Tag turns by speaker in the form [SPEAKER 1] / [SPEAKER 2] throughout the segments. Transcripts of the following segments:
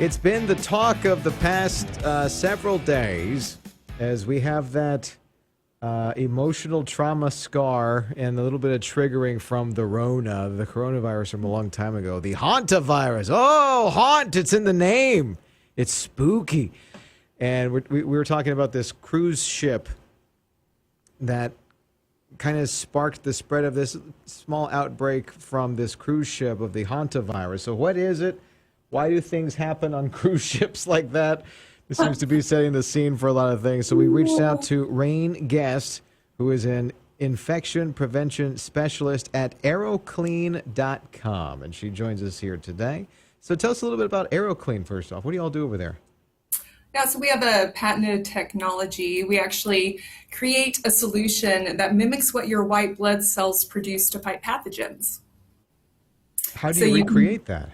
[SPEAKER 1] It's been the talk of the past several days as we have that emotional trauma scar and a little bit of triggering from the coronavirus from a long time ago. The Hantavirus. Oh, haunt, it's in the name. It's spooky. And we were talking about this cruise ship that kind of sparked the spread of this small outbreak from this cruise ship of the Hantavirus. So what is it? Why do things happen on cruise ships like that? This seems to be setting the scene for a lot of things. So we reached out to Rayne Guest, who is an infection prevention specialist at ArrowClean.com. And she joins us here today. So tell us a little bit about ArrowClean first off. What do you all do over there?
[SPEAKER 2] Yeah, so we have a patented technology. We actually create a solution that mimics what your white blood cells produce to fight pathogens.
[SPEAKER 1] How do you recreate that?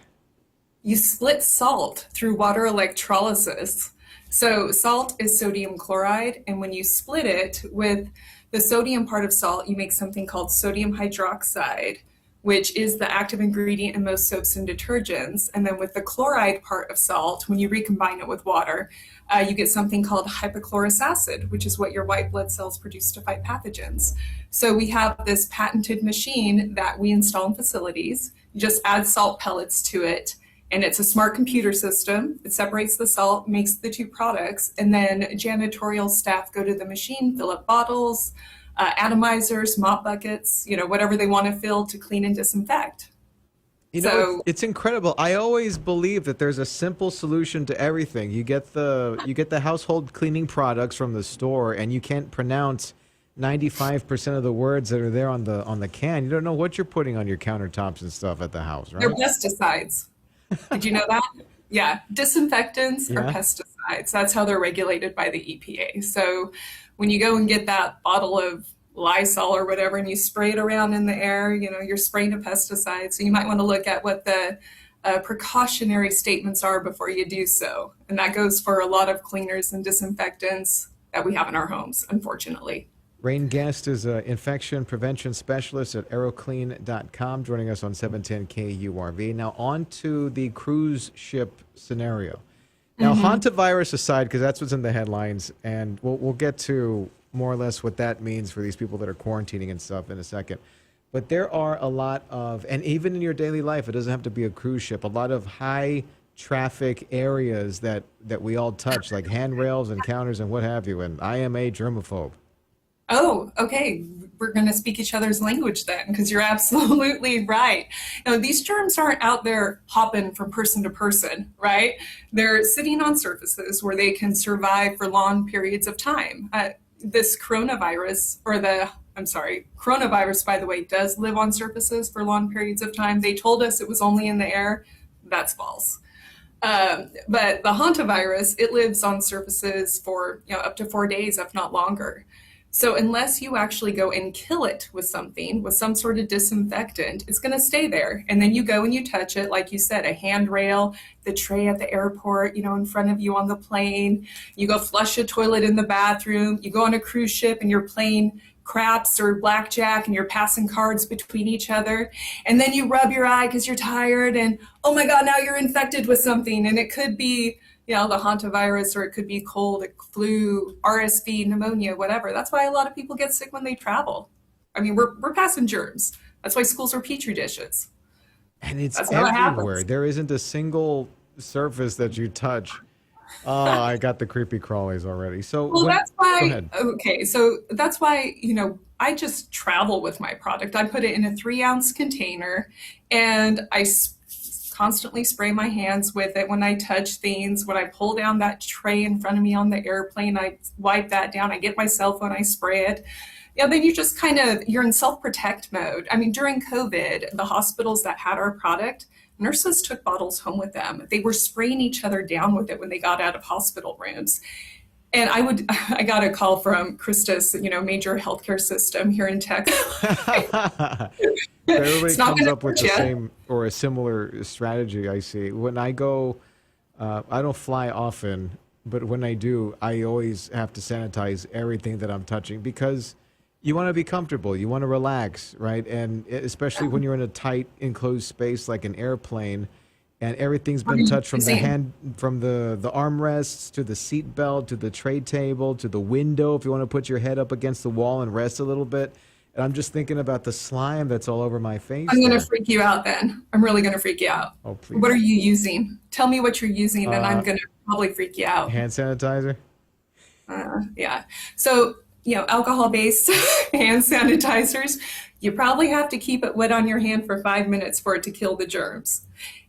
[SPEAKER 2] You split salt through water electrolysis. So salt is sodium chloride, and when you split it with the sodium part of salt, you make something called sodium hydroxide, which is the active ingredient in most soaps and detergents. And then with the chloride part of salt, when you recombine it with water, you get something called hypochlorous acid, which is what your white blood cells produce to fight pathogens. So we have this patented machine that we install in facilities. You just add salt pellets to it, and it's a smart computer system. It separates the salt, makes the two products, and then janitorial staff go to the machine, fill up bottles, atomizers, mop buckets, whatever they want to fill to clean and disinfect.
[SPEAKER 1] It's incredible. I always believe that there's a simple solution to everything. You get the household cleaning products from the store, and you can't pronounce 95% of the words that are there on the can. You don't know what you're putting on your countertops and stuff at the house, right?
[SPEAKER 2] They're pesticides. Did you know that? Yeah, disinfectants are pesticides. That's how they're regulated by the EPA. So when you go and get that bottle of Lysol or whatever and you spray it around in the air, you're spraying a pesticide. So you might want to look at what the precautionary statements are before you do so. And that goes for a lot of cleaners and disinfectants that we have in our homes, unfortunately.
[SPEAKER 1] Rayne Guest is an infection prevention specialist at ArrowClean.com, joining us on 710 KURV. Now, on to the cruise ship scenario. Now, Hantavirus aside, because that's what's in the headlines, and we'll get to more or less what that means for these people that are quarantining and stuff in a second. But there are a lot of, and even in your daily life, it doesn't have to be a cruise ship, a lot of high traffic areas that we all touch, like handrails and counters and what have you. And I am a germaphobe.
[SPEAKER 2] Oh, okay. We're going to speak each other's language then, because you're absolutely right. These germs aren't out there hopping from person to person, right? They're sitting on surfaces where they can survive for long periods of time. This coronavirus, by the way, does live on surfaces for long periods of time. They told us it was only in the air. That's false. But the Hantavirus, it lives on surfaces for up to 4 days, if not longer. So unless you actually go and kill it with something, with some sort of disinfectant, it's going to stay there. And then you go and you touch it, like you said, a handrail, the tray at the airport, in front of you on the plane. You go flush a toilet in the bathroom. You go on a cruise ship and you're playing craps or blackjack and you're passing cards between each other. And then you rub your eye because you're tired and, oh my God, now you're infected with something. And it could be the Hantavirus, or it could be cold, flu, RSV, pneumonia, whatever. That's why a lot of people get sick when they travel. I mean, we're passing germs. That's why schools are petri dishes.
[SPEAKER 1] And it's everywhere. There isn't a single surface that you touch. Oh, I got the creepy crawlies already.
[SPEAKER 2] That's why. Okay, so that's why I just travel with my product. I put it in a 3-ounce container, and I constantly spray my hands with it when I touch things. When I pull down that tray in front of me on the airplane, I wipe that down. I get my cell phone, I spray it. Then you just you're in self-protect mode. I mean, during COVID, the hospitals that had our product, nurses took bottles home with them. They were spraying each other down with it when they got out of hospital rooms. And I got a call from Christus, major healthcare system here in Texas.
[SPEAKER 1] Everybody comes up with the same or a similar strategy, I see. When I go, I don't fly often, but when I do, I always have to sanitize everything that I'm touching because you want to be comfortable. You want to relax, right? And especially when you're in a tight, enclosed space like an airplane, and everything's been touched from from the armrests to the seat belt to the tray table to the window if you want to put your head up against the wall and rest a little bit. And I'm just thinking about the slime that's all over my face.
[SPEAKER 2] I'm going to freak you out then. I'm really going to freak you out.
[SPEAKER 1] Oh, please.
[SPEAKER 2] What are you using? Tell me what you're using, and I'm going to probably freak you out.
[SPEAKER 1] Hand sanitizer?
[SPEAKER 2] Yeah. So, alcohol-based hand sanitizers, you probably have to keep it wet on your hand for 5 minutes for it to kill the germs.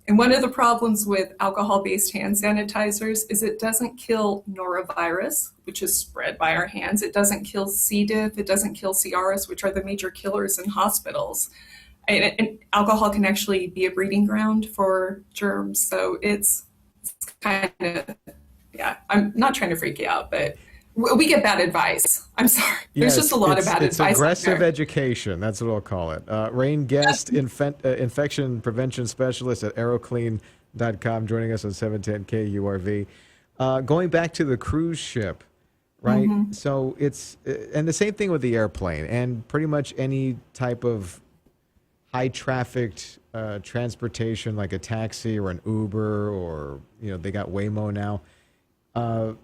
[SPEAKER 2] And one of the problems with alcohol-based hand sanitizers is it doesn't kill norovirus, which is spread by our hands. It doesn't kill C. diff. It doesn't kill CRS, which are the major killers in hospitals. And alcohol can actually be a breeding ground for germs. So it's kind of, I'm not trying to freak you out, but we get bad advice. I'm sorry. There's just a lot of bad advice.
[SPEAKER 1] It's aggressive education. That's what I'll call it. Rayne Guest, infection prevention specialist at ArrowClean.com, joining us on 710 KURV. Going back to the cruise ship, right? Mm-hmm. So and the same thing with the airplane and pretty much any type of high trafficked transportation like a taxi or an Uber or, they got Waymo now.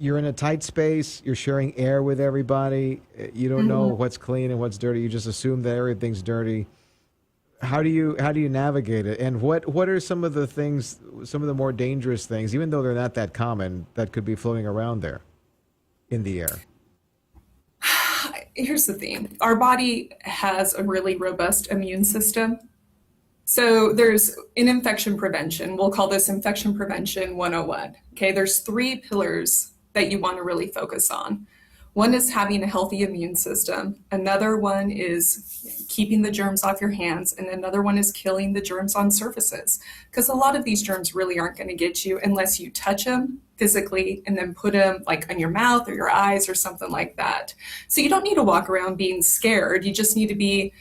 [SPEAKER 1] You're in a tight space. You're sharing air with everybody. You don't know what's clean and what's dirty. You just assume that everything's dirty. How do you navigate it? And what are some of the things, some of the more dangerous things, even though they're not that common, that could be floating around there in the air?
[SPEAKER 2] Here's the thing. Our body has a really robust immune system. So there's in infection prevention, we'll call this infection prevention 101. Okay, there's 3 pillars that you want to really focus on. One is having a healthy immune system. Another one is keeping the germs off your hands. And another one is killing the germs on surfaces. Because a lot of these germs really aren't going to get you unless you touch them physically and then put them like on your mouth or your eyes or something like that. So you don't need to walk around being scared. You just need to be,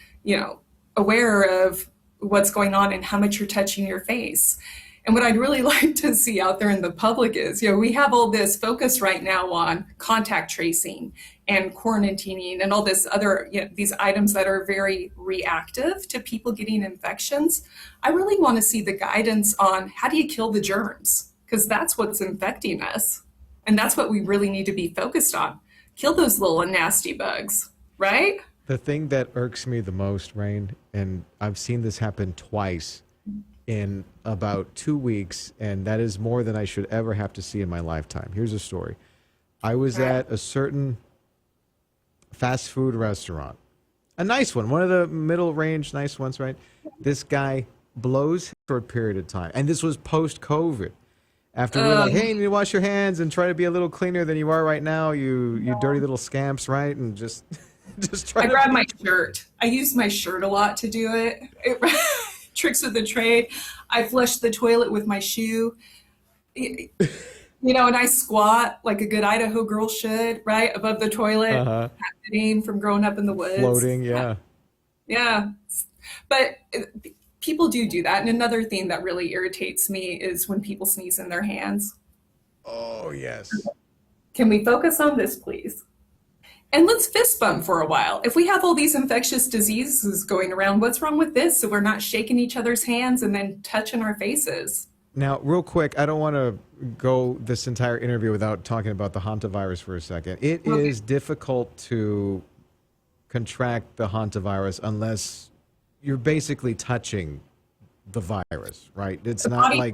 [SPEAKER 2] aware of what's going on and how much you're touching your face. And what I'd really like to see out there in the public is, we have all this focus right now on contact tracing and quarantining and all this other, these items that are very reactive to people getting infections. I really want to see the guidance on how do you kill the germs? Because that's what's infecting us. And that's what we really need to be focused on. Kill those little nasty bugs, right?
[SPEAKER 1] The thing that irks me the most, Rayne, and I've seen this happen twice in about 2 weeks, and that is more than I should ever have to see in my lifetime. Here's a story. I was at a certain fast food restaurant, a nice one, one of the middle range nice ones, right? This guy blows for a period of time, and this was post-COVID. After we're like, hey, you need to wash your hands and try to be a little cleaner than you are right now, you dirty little scamps, right? And just try.
[SPEAKER 2] I grab my shirt. I use my shirt a lot to do it. Tricks of the trade. I flush the toilet with my shoe. And I squat like a good Idaho girl should, right? Above the toilet, sitting from growing up in the woods.
[SPEAKER 1] Floating, yeah.
[SPEAKER 2] Yeah. But people do that. And another thing that really irritates me is when people sneeze in their hands.
[SPEAKER 1] Oh, yes.
[SPEAKER 2] Can we focus on this, please? And let's fist bump for a while. If we have all these infectious diseases going around, what's wrong with this? So we're not shaking each other's hands and then touching our faces.
[SPEAKER 1] Now, real quick, I don't want to go this entire interview without talking about the Hantavirus for a second. It is difficult to contract the Hantavirus unless you're basically touching the virus, right? It's not like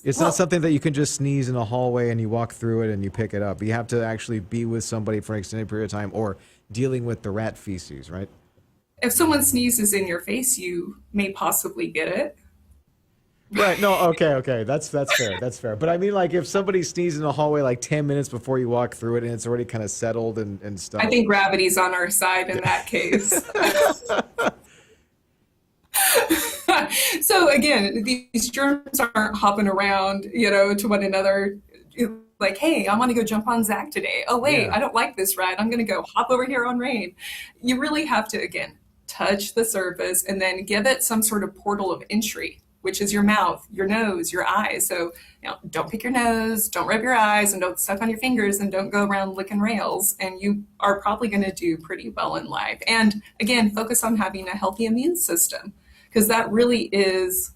[SPEAKER 1] it's not something that you can just sneeze in a hallway and you walk through it and you pick it up. You have to actually be with somebody for an extended period of time or dealing with the rat feces, right?
[SPEAKER 2] If someone sneezes in your face, you may possibly get it.
[SPEAKER 1] Right. No. Okay. That's fair. That's fair. But I mean, like, if somebody sneezes in a hallway like 10 minutes before you walk through it and it's already kind of settled and stuff.
[SPEAKER 2] I think gravity's on our side in that case. So again, these germs aren't hopping around, to one another. Like, hey, I want to go jump on Zach today. Oh, wait, I don't like this ride. I'm going to go hop over here on Rayne. You really have to, again, touch the surface and then give it some sort of portal of entry, which is your mouth, your nose, your eyes. So, don't pick your nose, don't rub your eyes, and don't suck on your fingers, and don't go around licking rails. And you are probably going to do pretty well in life. And again, focus on having a healthy immune system, because that really is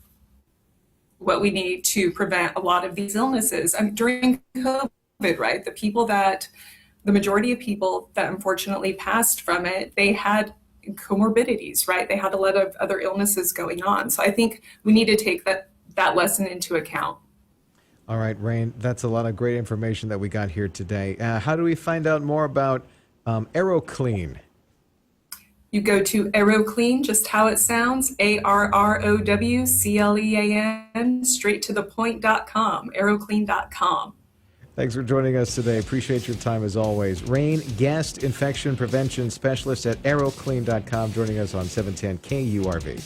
[SPEAKER 2] what we need to prevent a lot of these illnesses. During COVID, right, the majority of people that unfortunately passed from it, they had comorbidities, right? They had a lot of other illnesses going on. So I think we need to take that lesson into account.
[SPEAKER 1] All right, Rayne, that's a lot of great information that we got here today. How do we find out more about ArrowClean?
[SPEAKER 2] You go to ArrowClean, just how it sounds, ArrowClean, straight to the point.com, ArrowClean.com.
[SPEAKER 1] Thanks for joining us today. Appreciate your time as always. Rayne Guest, infection prevention specialist at ArrowClean.com, joining us on 710 KURV.